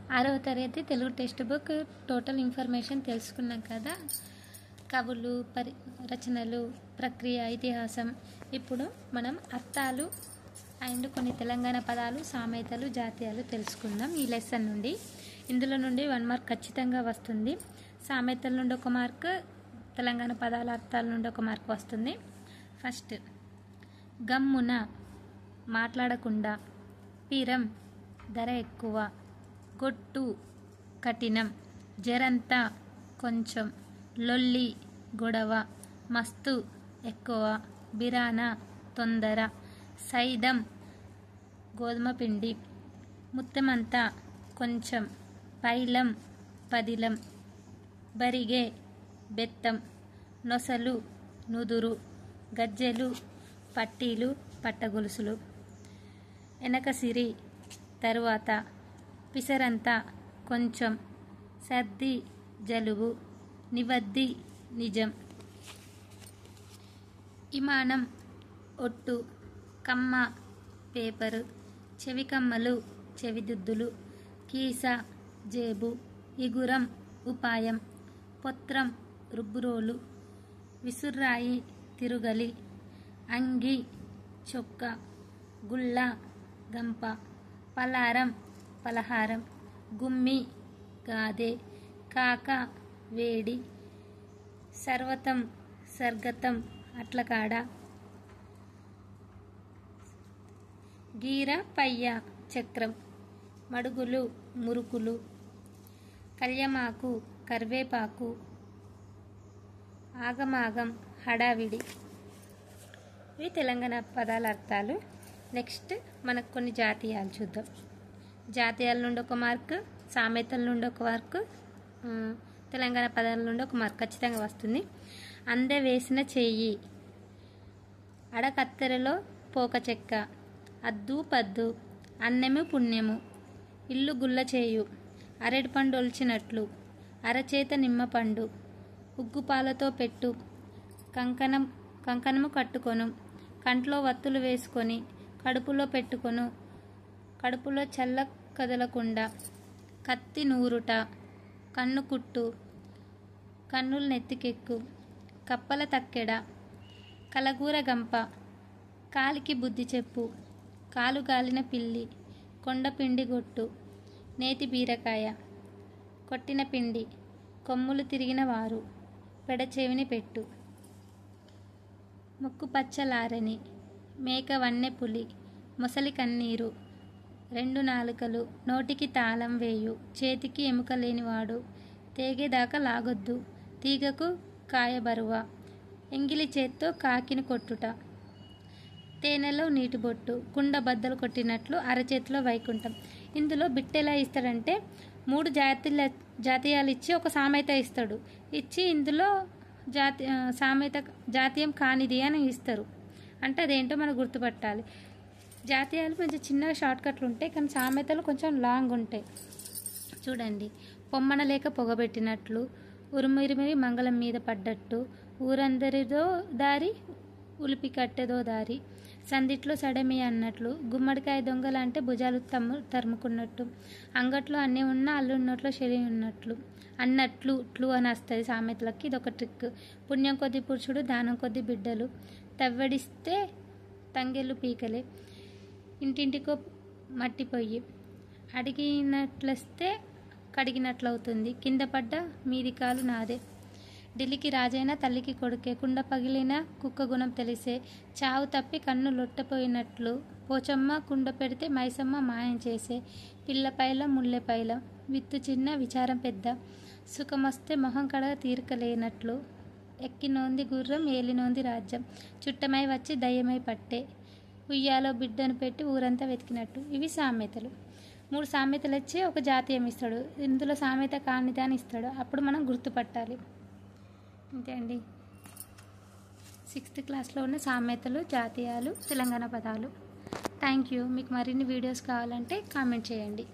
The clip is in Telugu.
6వ తరగతి Telugu text book total information తెలుసుకున్నాం కదా. కవులు, రచనలు, ప్రక్రియ, ఇతిహాసం. ఇప్పుడు మనం అర్థాలు అండ్ కొన్ని తెలంగాణ పదాలు, సామెతలు, జాతీయాలు తెలుసుకుందాం ఈ లెసన్ నుండి. ఇందులో నుండి 1 మార్క్ ఖచ్చితంగా వస్తుంది. సామెతల నుండి 1 మార్క్, తెలంగాణ పదాల అర్థాల నుండి 1 మార్క్ వస్తుంది. ఫస్ట్, గమ్మున, మాట్లాడకుండా. పీరం, ధర ఎక్కువ. గొట్టు, కఠినం. జరంతా, కొంచెం. లొల్లి, గొడవ. మస్తు, ఎక్కువ. బిరానా, తొందర. సైదం, గోధుమ పిండి. ముత్తమంతా, కొంచెం. పైలం, పదిలం. బరిగే, బెత్తం. నొసలు, నుదురు. గజ్జెలు, పట్టీలు, పట్టగొలుసులు. ఎనకసిరి, తరువాత. పిసరంతా, కొంచెం. సర్ది, జలుబు. నివద్ది, నిజం. ఇమానం, ఒట్టు. కమ్మ, పేపరు. చెవికమ్మలు, చెవిదిద్దులు. కీస, జేబు. ఇగురం, ఉపాయం. పొత్రం, రుబ్బురోలు. విసుర్రాయి, తిరుగలి. అంగి, చొక్క. గుళ్ళ, గంప. పలారం, పలహారం. గుమ్మి, గాదె. కాక, వేడి. సర్వతం, సర్గతం, అట్లకాడ. గీర, పయ్య, చక్రం. మడుగులు, మురుకులు. కళ్యమాకు, కరివేపాకు. ఆగమాగం, హడావిడి. ఇవి తెలంగాణ పదాల అర్థాలు. నెక్స్ట్ మనకు కొన్ని జాతీయాలు చూద్దాం. జాతీయాల నుండి 1 మార్క్, సామెతల నుండి 1 మార్క్, తెలంగాణ పదాల నుండి 1 మార్క్ ఖచ్చితంగా వస్తుంది. అందవేసిన చెయ్యి. అడకత్తెరలో పోక చెక్క. అద్దు పద్దు. అన్నెము పుణ్యము. ఇల్లు గుల్ల చేయు. అరటిపండు ఒలిచినట్లు. అరచేత నిమ్మపండు. ఉగ్గుపాలతో పెట్టు. కంకణము కట్టుకొను. కంట్లో వత్తులు వేసుకొని కడుపులో పెట్టుకొను. కడుపులో చల్ల కదలకుండా. కత్తి నూరుట. కన్ను కుట్టు. కన్నులు నెత్తికెక్కు. కప్పల తక్కెడ. కలగూర గంప. కాలికి బుద్ధి చెప్పు. కాలు గాలిన పిల్లి. కొండపిండి గొట్టు. నేతి బీరకాయ. కొట్టిన పిండి. కొమ్ములు తిరిగిన వారు. పెడచెవిని పెట్టు. ముక్కు పచ్చలారని. మేక వన్నె పులి. మొసలి కన్నీరు. 2 నాలుకలు. నోటికి తాళం వేయు. చేతికి ఎముక లేనివాడు. తేగేదాకా లాగొద్దు. తీగకు కాయ బరువ. ఎంగిలి చేత్తో కాకిని కొట్టుట. తేనెలో నీటి బొట్టు. కుండ బద్దలు కొట్టినట్లు. అరచేతిలో వైకుంఠం. ఇందులో బిట్ ఎలా ఇస్తాడంటే 3 జాతీయాలు ఇచ్చి ఒక సామెత ఇస్తాడు. ఇచ్చి ఇందులో జాతీయం కానిది అని ఇస్తారు. అంటే అదేంటో మనం గుర్తుపట్టాలి. జాతీయాలు కొంచెం చిన్నగా షార్ట్కట్లు ఉంటాయి, కానీ సామెతలు కొంచెం లాంగ్ ఉంటాయి. చూడండి. పొమ్మన లేక పొగబెట్టినట్లు. ఉరుమిరిమిరి మంగళం మీద పడ్డట్టు. ఊరందరిదో దారి, ఉలిపి కట్టెదో దారి. సందిట్లో సడమి అన్నట్లు. గుమ్మడికాయ దొంగలు అంటే భుజాలు తరుముకున్నట్టు. అంగట్లో అన్నీ ఉన్నా అల్లున్నట్లో శని ఉన్నట్లు. అన్నట్లు ట్లు అని వస్తుంది సామెతలకి. ఇదొక ట్రిక్. పుణ్యం కొద్ది పురుషుడు, దానం కొద్ది బిడ్డలు. తవ్వడిస్తే తంగెళ్ళు పీకలే. ఇంటింటికో మట్టి పొయ్యి. అడిగినట్లస్తే కడిగినట్లవుతుంది. కింద పడ్డ మీది కాలు నాదే. ఢిల్లీకి రాజైన తల్లికి కొడుకే. కుండ పగిలిన కుక్క గుణం తెలిసే. చావు తప్పి కన్ను లొట్టపోయినట్లు. పోచమ్మ కుండ పెడితే మైసమ్మ మాయం చేసే. పిల్లపైలం ముల్లెపైలం. విత్తు చిన్న, విచారం పెద్ద. సుఖమొస్తే మొహం కడగ తీరిక లేనట్లు. ఎక్కినోంది గుర్రం, ఏలినోంది రాజ్యం. చుట్టమై వచ్చి దయ్యమై పట్టే. ఉయ్యాలో బిడ్డను పెట్టి ఊరంతా వెతికినట్టు. ఇవి సామెతలు. 3 సామెతలు ఇచ్చి ఒక జాతీయం ఇస్తాడు. ఇందులో సామెత కానిది అని ఇస్తాడు. అప్పుడు మనం గుర్తుపట్టాలి. అంతే అండి. 6th క్లాస్లో ఉన్న సామెతలు, జాతీయాలు, తెలంగాణ పదాలు. Thank you. మీకు మరిన్ని వీడియోస్ కావాలంటే కామెంట్ చేయండి.